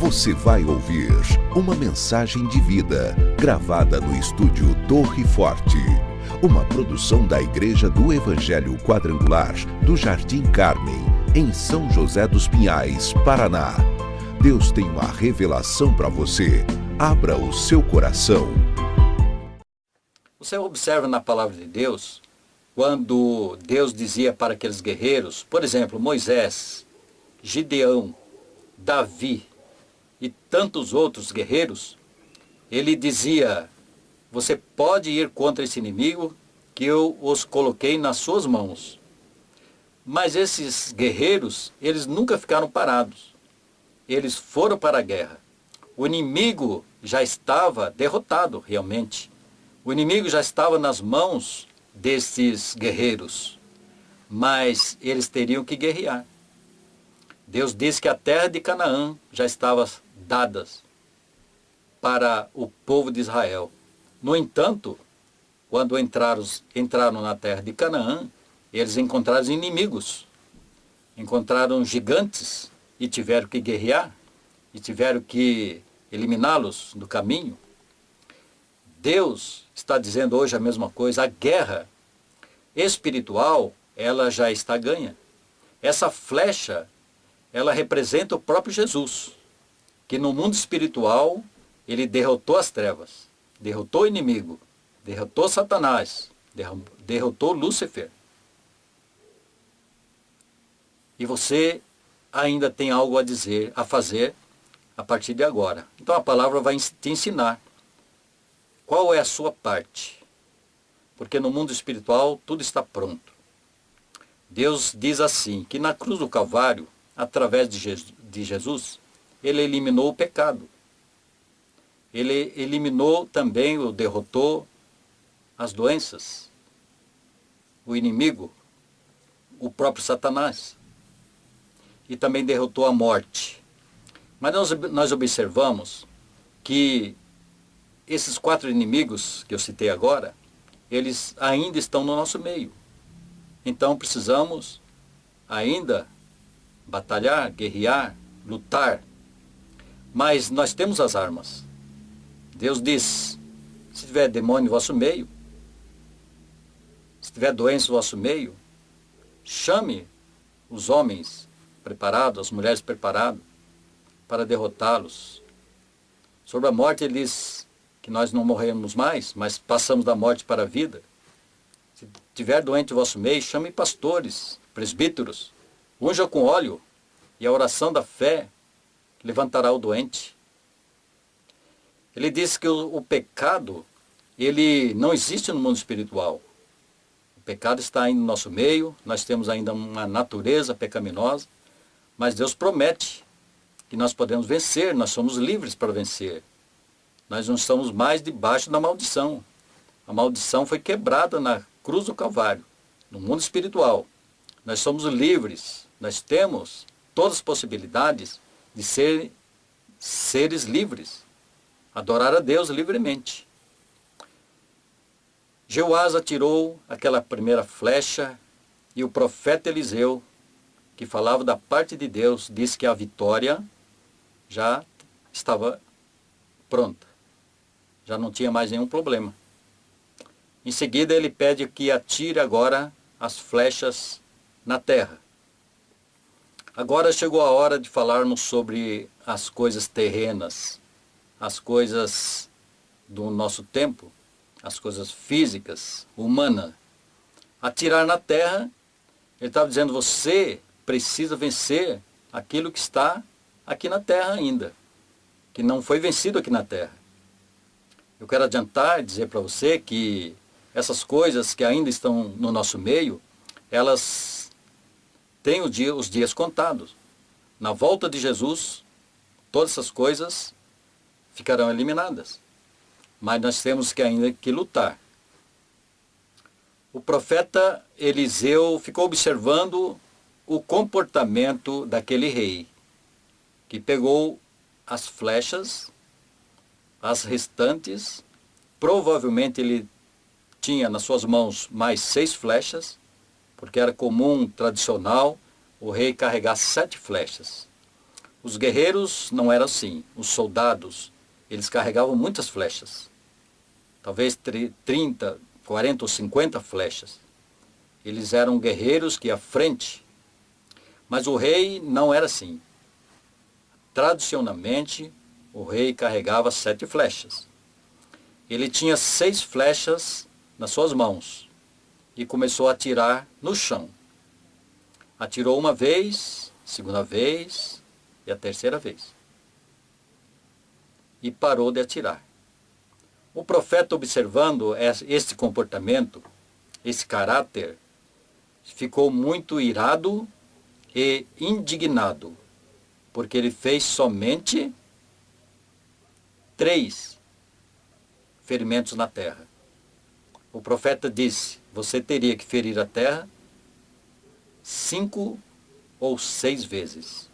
Você vai ouvir uma mensagem de vida, gravada no estúdio Torre Forte. Uma produção da Igreja do Evangelho Quadrangular do Jardim Carmem, em São José dos Pinhais, Paraná. Deus tem uma revelação para você. Abra o seu coração. Você observa na palavra de Deus, quando Deus dizia para aqueles guerreiros, por exemplo, Moisés, Gideão, Davi e tantos outros guerreiros, ele dizia: você pode ir contra esse inimigo que eu os coloquei nas suas mãos. Mas esses guerreiros, eles nunca ficaram parados. Eles foram para a guerra. O inimigo já estava derrotado, realmente. O inimigo já estava nas mãos desses guerreiros. Mas eles teriam que guerrear. Deus disse que a terra de Canaã já estava dada para o povo de Israel. No entanto, quando entraram na terra de Canaã, eles encontraram inimigos, encontraram gigantes e tiveram que guerrear, e tiveram que eliminá-los do caminho. Deus está dizendo hoje a mesma coisa. A guerra espiritual, ela já está ganha. Essa flecha, ela representa o próprio Jesus, que no mundo espiritual, ele derrotou as trevas, derrotou o inimigo, derrotou Satanás, derrotou Lúcifer. E você ainda tem algo a dizer, a fazer a partir de agora. Então a palavra vai te ensinar qual é a sua parte. Porque no mundo espiritual tudo está pronto. Deus diz assim, que na cruz do Calvário, através de Jesus, ele eliminou o pecado. Ele eliminou também, ou derrotou as doenças, o inimigo, o próprio Satanás. E também derrotou a morte. Mas nós observamos que esses 4 inimigos que eu citei agora, eles ainda estão no nosso meio. Então precisamos ainda batalhar, guerrear, lutar. Mas nós temos as armas. Deus diz, se tiver demônio no vosso meio, se tiver doença no vosso meio, chame os homens preparados, as mulheres preparadas, para derrotá-los. Sobre a morte ele diz que nós não morremos mais, mas passamos da morte para a vida. Se tiver doente no vosso meio, chame pastores, presbíteros, unja com óleo, e a oração da fé levantará o doente. Ele diz que o pecado, ele não existe no mundo espiritual. O pecado está ainda no nosso meio, nós temos ainda uma natureza pecaminosa, mas Deus promete que nós podemos vencer, nós somos livres para vencer. Nós não estamos mais debaixo da maldição. A maldição foi quebrada na cruz do Calvário, no mundo espiritual. Nós somos livres, nós temos todas as possibilidades de ser seres livres, adorar a Deus livremente. Jeoás atirou aquela primeira flecha e o profeta Eliseu, que falava da parte de Deus, disse que a vitória já estava pronta. Já não tinha mais nenhum problema. Em seguida ele pede que atire agora as flechas na terra. Agora chegou a hora de falarmos sobre as coisas terrenas, as coisas do nosso tempo, as coisas físicas, humanas. Atirar na terra, ele estava dizendo, você precisa vencer aquilo que está aqui na terra ainda, que não foi vencido aqui na terra. Eu quero adiantar e dizer para você que essas coisas que ainda estão no nosso meio, elas têm os dias contados. Na volta de Jesus, todas essas coisas ficarão eliminadas. Mas nós temos que ainda que lutar. O profeta Eliseu ficou observando o comportamento daquele rei, que pegou as flechas, as restantes, provavelmente ele tinha nas suas mãos mais 6 flechas, porque era comum, tradicional, o rei carregar 7 flechas. Os guerreiros não eram assim. Os soldados, eles carregavam muitas flechas. Talvez 30, 40 ou 50 flechas. Eles eram guerreiros que iam à frente. Mas o rei não era assim. Tradicionalmente, o rei carregava 7 flechas. Ele tinha 6 flechas nas suas mãos e começou a atirar no chão. Atirou uma vez, segunda vez e a terceira vez. E parou de atirar. O profeta, observando este comportamento, esse caráter, ficou muito irado e indignado, porque ele fez somente 3 ferimentos na terra. O profeta disse, você teria que ferir a terra 5 ou 6 vezes.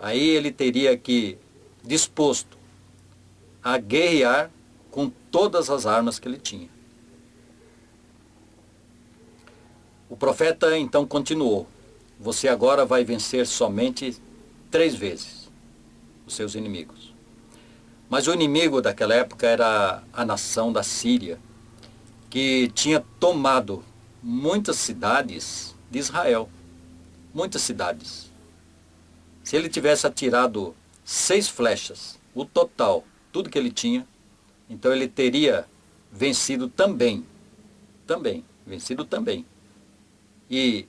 Aí ele teria que, disposto a guerrear com todas as armas que ele tinha. O profeta então continuou, você agora vai vencer somente 3 vezes os seus inimigos. Mas o inimigo daquela época era a nação da Síria, que tinha tomado muitas cidades de Israel. Muitas cidades. Se ele tivesse atirado 6 flechas, o total, tudo que ele tinha, então ele teria vencido também. Vencido também. E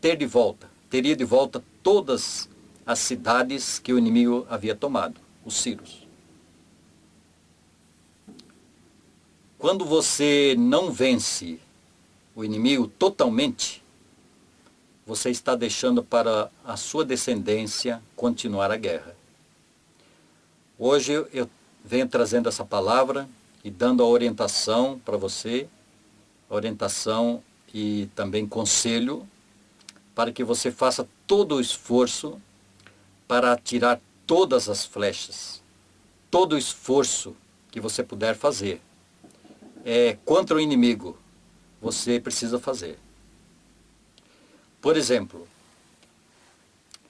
teria de volta todas as cidades que o inimigo havia tomado, os sírios. Quando você não vence o inimigo totalmente, você está deixando para a sua descendência continuar a guerra. Hoje eu venho trazendo essa palavra e dando a orientação para você, orientação e também conselho, para que você faça todo o esforço para atirar todas as flechas, todo o esforço que você puder fazer. Contra o inimigo, você precisa fazer. Por exemplo,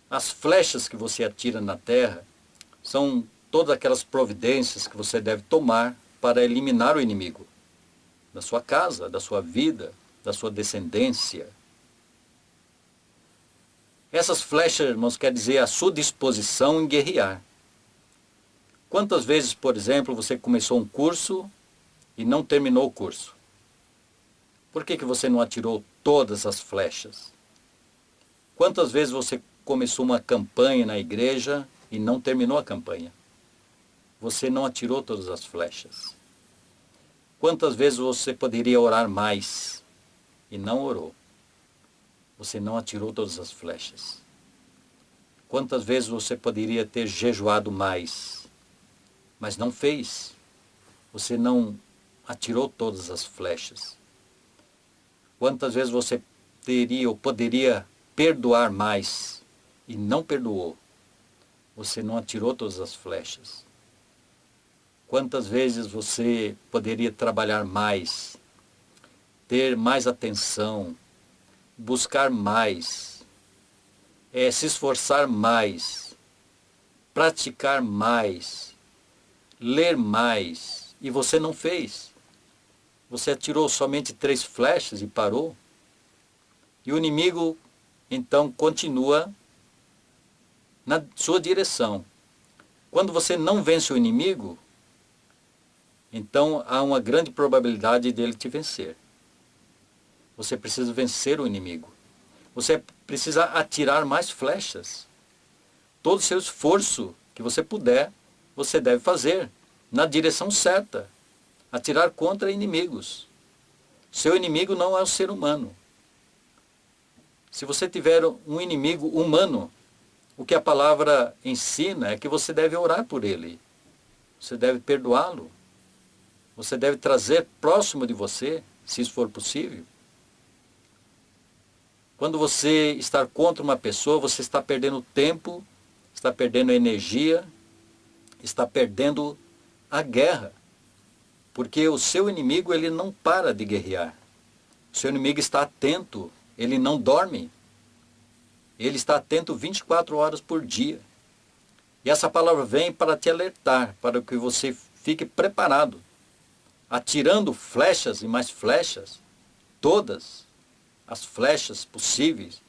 as flechas que você atira na terra são todas aquelas providências que você deve tomar para eliminar o inimigo da sua casa, da sua vida, da sua descendência. Essas flechas, irmãos, quer dizer a sua disposição em guerrear. Quantas vezes, por exemplo, você começou um curso e não terminou o curso? Por que você não atirou todas as flechas? Quantas vezes você começou uma campanha na igreja e não terminou a campanha? Você não atirou todas as flechas. Quantas vezes você poderia orar mais e não orou? Você não atirou todas as flechas. Quantas vezes você poderia ter jejuado mais, mas não fez? Você não atirou todas as flechas. Quantas vezes você teria ou poderia perdoar mais e não perdoou? Você não atirou todas as flechas. Quantas vezes você poderia trabalhar mais, ter mais atenção, buscar mais, se esforçar mais, praticar mais, ler mais, e você não fez? Você atirou somente 3 flechas e parou? E o inimigo, então, continua na sua direção. Quando você não vence o inimigo, então há uma grande probabilidade dele te vencer. Você precisa vencer o inimigo. Você precisa atirar mais flechas. Todo o seu esforço que você puder, você deve fazer na direção certa. Atirar contra inimigos. Seu inimigo não é o ser humano. Se você tiver um inimigo humano, o que a palavra ensina é que você deve orar por ele. Você deve perdoá-lo. Você deve trazer próximo de você, se isso for possível. Quando você está contra uma pessoa, você está perdendo tempo, está perdendo energia, está perdendo a guerra. Porque o seu inimigo, ele não para de guerrear. O seu inimigo está atento, ele não dorme. Ele está atento 24 horas por dia. E essa palavra vem para te alertar, para que você fique preparado, atirando flechas e mais flechas, todas as flechas possíveis,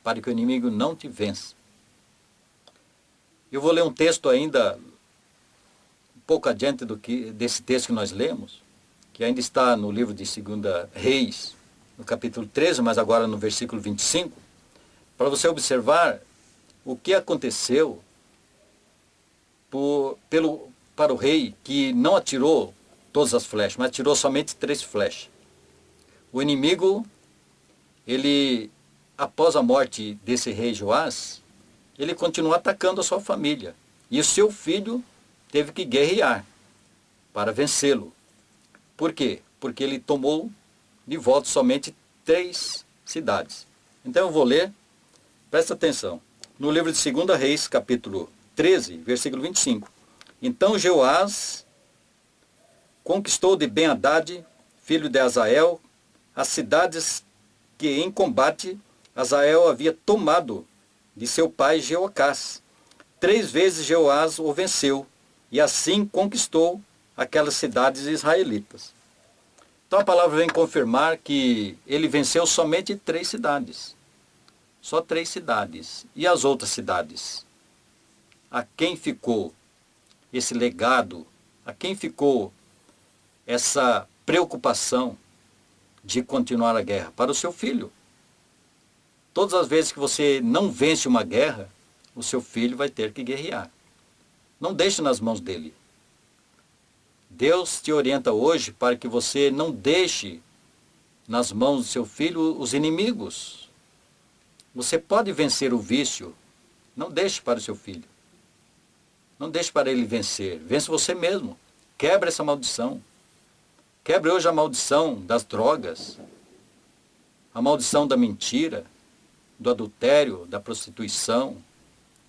para que o inimigo não te vença. Eu vou ler um texto ainda, um pouco adiante desse texto que nós lemos, que ainda está no livro de 2 Reis, no capítulo 13, mas agora no versículo 25, para você observar o que aconteceu para o rei que não atirou todas as flechas, mas atirou somente 3 flechas. O inimigo, ele, após a morte desse rei Joás, ele continuou atacando a sua família. E o seu filho teve que guerrear para vencê-lo. Por quê? Porque ele tomou de volta somente 3 cidades. Então eu vou ler, presta atenção. No livro de 2 Reis, capítulo 13, versículo 25. Então Joás conquistou de Ben-Hadad, filho de Azael, as cidades que em combate Azael havia tomado de seu pai Jeoacás. 3 vezes Joás o venceu, e assim conquistou aquelas cidades israelitas. Então a palavra vem confirmar que ele venceu somente 3 cidades. Só 3 cidades. E as outras cidades? A quem ficou esse legado? A quem ficou essa preocupação de continuar a guerra? Para o seu filho. Todas as vezes que você não vence uma guerra, o seu filho vai ter que guerrear. Não deixe nas mãos dele. Deus te orienta hoje para que você não deixe nas mãos do seu filho os inimigos. Você pode vencer o vício. Não deixe para o seu filho. Não deixe para ele vencer. Vence você mesmo. Quebre essa maldição. Quebre hoje a maldição das drogas, a maldição da mentira, do adultério, da prostituição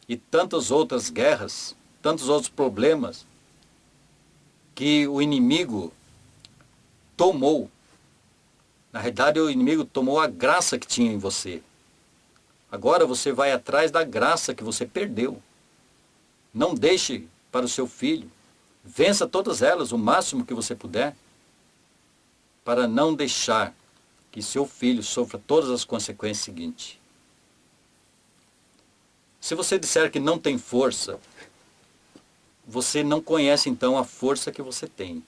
e tantas outras guerras, tantos outros problemas que o inimigo tomou. Na realidade, o inimigo tomou a graça que tinha em você. Agora você vai atrás da graça que você perdeu. Não deixe para o seu filho. Vença todas elas o máximo que você puder, para não deixar que seu filho sofra todas as consequências seguintes. Se você disser que não tem força, você não conhece então a força que você tem.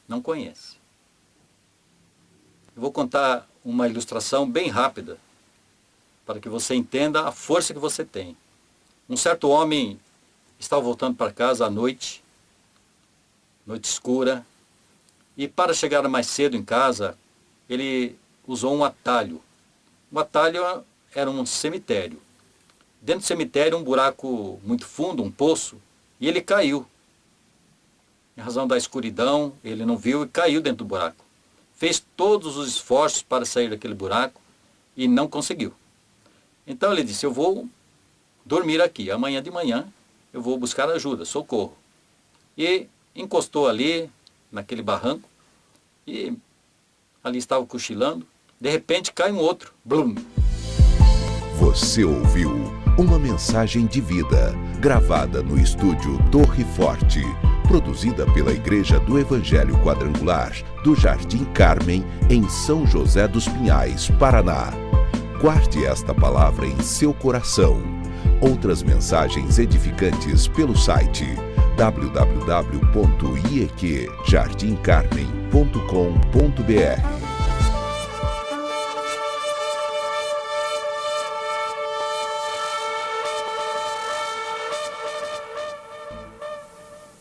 Não conhece. Eu vou contar uma ilustração bem rápida, para que você entenda a força que você tem. Um certo homem estava voltando para casa à noite escura, e para chegar mais cedo em casa, ele usou um atalho. O atalho era um cemitério. Dentro do cemitério, um buraco muito fundo, um poço, e ele caiu. Em razão da escuridão, ele não viu e caiu dentro do buraco. Fez todos os esforços para sair daquele buraco e não conseguiu. Então ele disse, eu vou dormir aqui. Amanhã de manhã eu vou buscar ajuda, socorro. E encostou ali, naquele barranco, e ali estava cochilando. De repente cai um outro. Blum! Você ouviu uma mensagem de vida, gravada no estúdio Torre Forte, produzida pela Igreja do Evangelho Quadrangular do Jardim Carmem, em São José dos Pinhais, Paraná. Guarde esta palavra em seu coração. Outras mensagens edificantes pelo site www.ieqjardimcarmem.com.br